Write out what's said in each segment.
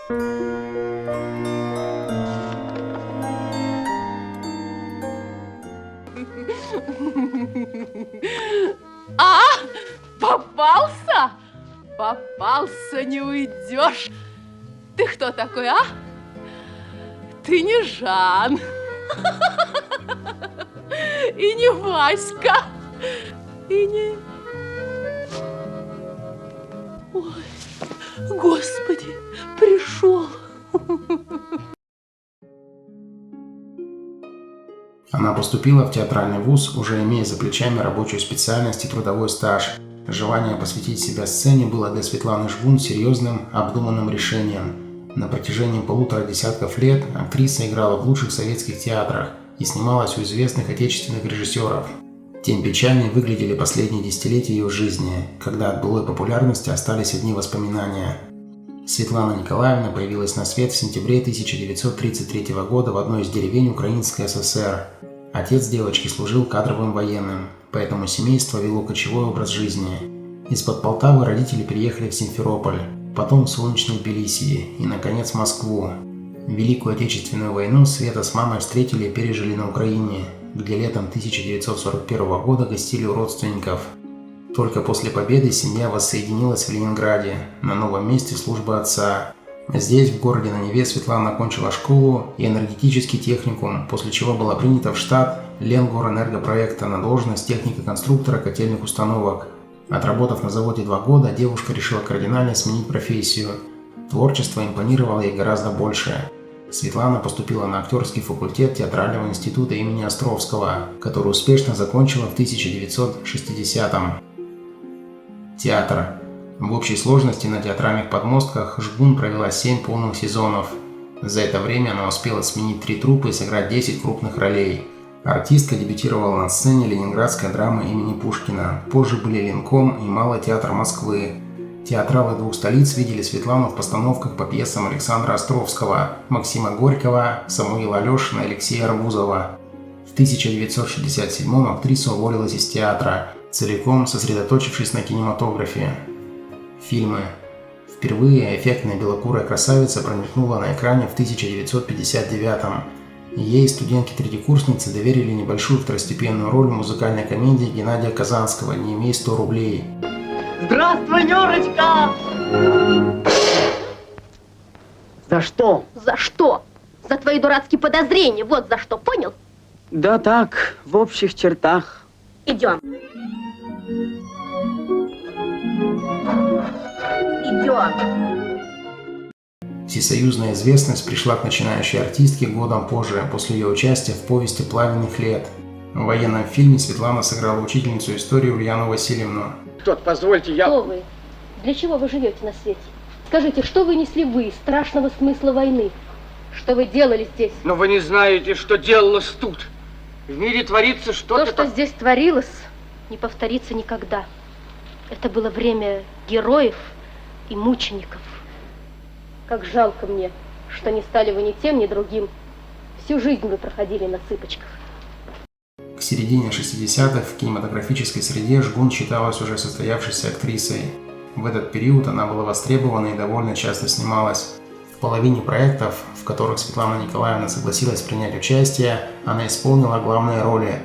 А, попался? Попался, не уйдешь. Ты кто такой, а? Ты не Жан. И не Васька. И не... Ой, Господи, пришел. Она поступила в театральный вуз, уже имея за плечами рабочую специальность и трудовой стаж. Желание посвятить себя сцене было для Светланы Жгун серьезным, обдуманным решением. На протяжении 1,5 десятков лет актриса играла в лучших советских театрах и снималась у известных отечественных режиссеров. Тем печальнее выглядели последние десятилетия ее жизни, когда от былой популярности остались одни воспоминания. Светлана Николаевна появилась на свет в сентябре 1933 года в одной из деревень Украинской ССР. Отец девочки служил кадровым военным, поэтому семейство вело кочевой образ жизни. Из-под Полтавы родители переехали в Симферополь, потом в солнечный Тбилиси и, наконец, в Москву. Великую Отечественную войну Света с мамой встретили и пережили на Украине, где летом 1941 года гостили у родственников. Только после победы семья воссоединилась в Ленинграде, на новом месте службы отца. Здесь, в городе на Неве, Светлана окончила школу и энергетический техникум, после чего была принята в штат Ленгорэнергопроекта на должность техника-конструктора котельных установок. Отработав на заводе 2 года, девушка решила кардинально сменить профессию. Творчество импонировало ей гораздо больше. Светлана поступила на актерский факультет Театрального института имени Островского, который успешно закончила в 1960-м. Театр. В общей сложности на театральных подмостках Жгун провела 7 полных сезонов. За это время она успела сменить 3 труппы и сыграть 10 крупных ролей. Артистка дебютировала на сцене Ленинградской драмы имени Пушкина, позже были Ленком и Малый театр Москвы. Театралы 2 столиц видели Светлану в постановках по пьесам Александра Островского, Максима Горького, Самуила Алешина и Алексея Арбузова. В 1967-м актриса уволилась из театра, целиком сосредоточившись на кинематографе. Фильмы. Впервые эффектная белокурая красавица промелькнула на экране в 1959-м. Ей студентки-третьекурсницы доверили небольшую второстепенную роль в музыкальной комедии Геннадия Казанского «Не имей 100 рублей». Здравствуй, Нюрочка! За что? За что? За твои дурацкие подозрения, вот за что, понял? Да так, в общих чертах. Идем. Идем. Всесоюзная известность пришла к начинающей артистке годом позже, после ее участия в повести «Пламенных лет». В военном фильме Светлана сыграла учительницу истории Ульяну Васильевну. Позвольте, я... Кто вы? Для чего вы живете на свете? Скажите, что вынесли вы из страшного смысла войны? Что вы делали здесь? Но вы не знаете, что делалось тут. В мире творится что-то... То, что здесь творилось, не повторится никогда. Это было время героев и мучеников. Как жалко мне, что не стали вы ни тем, ни другим. Всю жизнь вы проходили на цыпочках. К середине 60-х в кинематографической среде Жгун считалась уже состоявшейся актрисой. В этот период она была востребована и довольно часто снималась. В половине проектов, в которых Светлана Николаевна согласилась принять участие, она исполнила главные роли.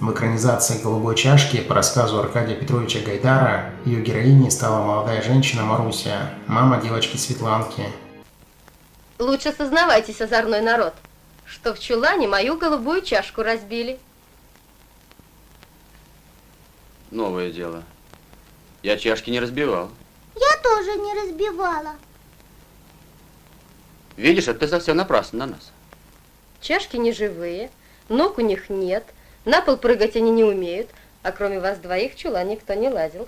В экранизации «Голубой чашки» по рассказу Аркадия Петровича Гайдара ее героиней стала молодая женщина Маруся, мама девочки Светланки. Лучше сознавайтесь, озорной народ, что в чулане мою голубую чашку разбили. Новое дело. Я чашки не разбивал. Я тоже не разбивала. Видишь, это совсем напрасно на нас. Чашки не живые, ног у них нет, на пол прыгать они не умеют, а кроме вас двоих в чулан никто не лазил.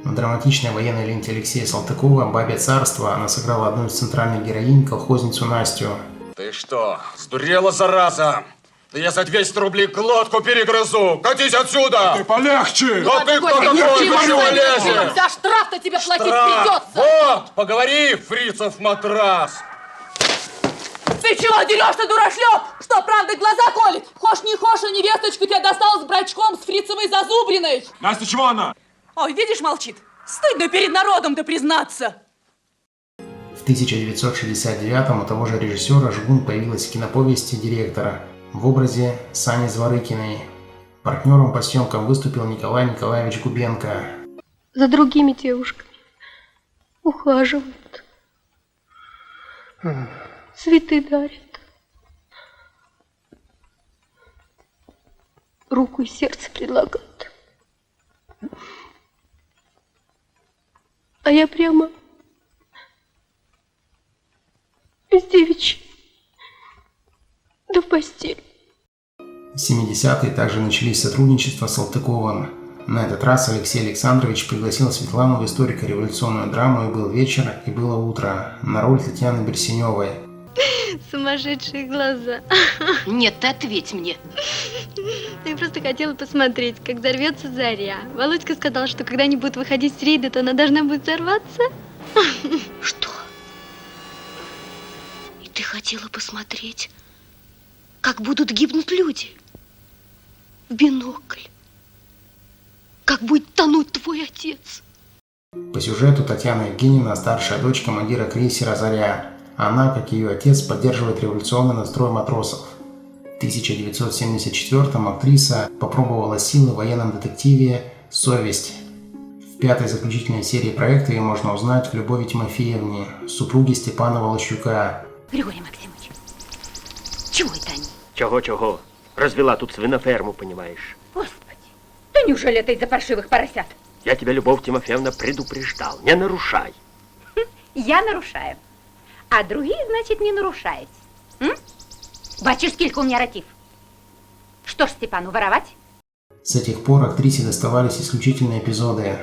В драматичной военной ленте Алексея Салтыкова «Бабье царство» она сыграла одну из центральных героинь, колхозницу Настю. Ты что, сдурела, зараза? Да я за 200 рублей глотку перегрызу! Катись отсюда! Ты полегче! Да ты кто такой? Ты чего лезешь? За штраф-то тебе платить Штраф! придется! Вот, поговори, фрицев матрас! Ты чего дерешься, дурашлеп? Что, правда, глаза колет? Хошь не хошь, а невесточку тебе досталась с брачком с фрицевой зазубриной. Настя, чего она? Ой, видишь, молчит. Стыдно перед народом-то признаться. В 1969-м у того же режиссера Жгун появилась в киноповести «Директора» в образе Сани Зворыкиной. Партнером по съемкам выступил Николай Николаевич Губенко. За другими девушками ухаживают. Цветы дарят. Руку и сердце предлагают. А я прямо из девичьей, да в постель. 70-е также начались сотрудничество с Салтыковым. На этот раз Алексей Александрович пригласил Светлану в историко-революционную драму «И был вечер, и было утро» на роль Татьяны Берсеневой. Сумасшедшие глаза. Нет, ты ответь мне. Я просто хотела посмотреть, как взорвется заря. Володька сказал, что когда они будут выходить с рейда, то она должна будет взорваться. Что? И ты хотела посмотреть, как будут гибнуть люди? В бинокль. Как будет тонуть твой отец? По сюжету Татьяна Евгеньевна – старшая дочь командира крейсера «Заря». Она, как и ее отец, поддерживает революционный настрой матросов. В 1974-м актриса попробовала силы в военном детективе «Совесть». В 5-й заключительной серии проекта ее можно узнать в Любови Тимофеевне, супруге Степана Волощука. Григорий Максимович, чего это они? Чего-чего? Развела тут свиноферму, понимаешь? Господи, да неужели это из-за паршивых поросят? Я тебя, Любовь Тимофеевна, предупреждал. Не нарушай. Я нарушаю. А другие, значит, не нарушаете. Бачишь, сколько у меня ратив. Что ж, Степану, воровать? С этих пор актрисе доставались исключительные эпизоды.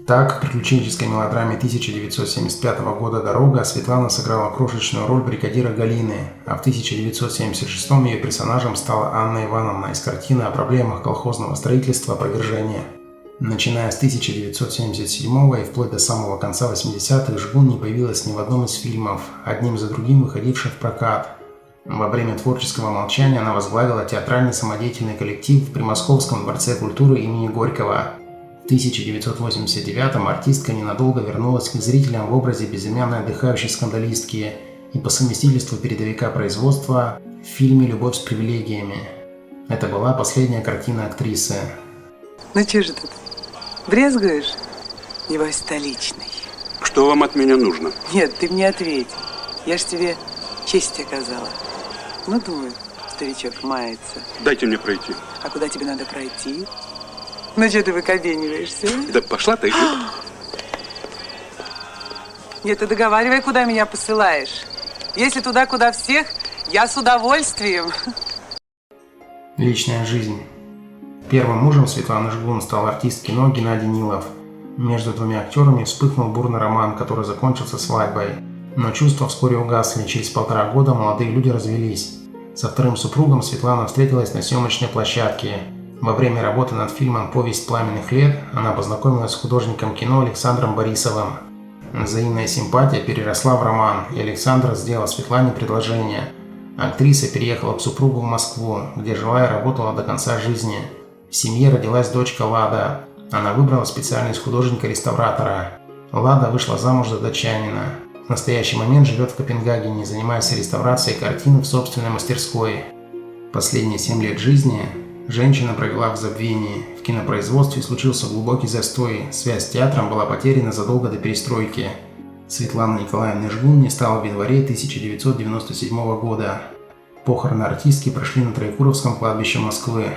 Так, в приключенческой мелодраме 1975 года «Дорога» Светлана сыграла крошечную роль бригадира Галины, а в 1976 ее персонажем стала Анна Ивановна из картины о проблемах колхозного строительства «Опровержение». Начиная с 1977 и вплоть до самого конца 80-х Жгун не появилась ни в одном из фильмов, одним за другим выходивших в прокат. Во время творческого молчания она возглавила театральный самодеятельный коллектив в Примосковском дворце культуры имени Горького. В 1989-м артистка ненадолго вернулась к зрителям в образе безымянной отдыхающей скандалистки и по совместительству передовика производства в фильме «Любовь с привилегиями». Это была последняя картина актрисы. Ну че же ты? Брезгуешь? Небось столичный. Что вам от меня нужно? Нет, ты мне ответь. Я ж тебе честь оказала. Ну, думаю, старичок мается. Дайте мне пройти. А куда тебе надо пройти? Ну, что ты выкобениваешься? Да пошла ты. Нет, ты договаривай, куда меня посылаешь. Если туда, куда всех, я с удовольствием. Личная жизнь. Первым мужем Светланы Жгун стал артист кино Геннадий Нилов. Между двумя актерами вспыхнул бурный роман, который закончился свадьбой. Но чувства вскоре угасли, через 1,5 года молодые люди развелись. Со вторым супругом Светлана встретилась на съемочной площадке. Во время работы над фильмом «Повесть пламенных лет» она познакомилась с художником кино Александром Борисовым. Взаимная симпатия переросла в роман, и Александр сделал Светлане предложение. Актриса переехала к супругу в Москву, где жила и работала до конца жизни. В семье родилась дочка Лада. Она выбрала специальность художника-реставратора. Лада вышла замуж за датчанина. В настоящий момент живет в Копенгагене, занимаясь реставрацией картин в собственной мастерской. Последние 7 лет жизни женщина провела в забвении. В кинопроизводстве случился глубокий застой, связь с театром была потеряна задолго до перестройки. Светланы Николаевны Жгун не стало в январе 1997 года. Похороны артистки прошли на Троекуровском кладбище Москвы.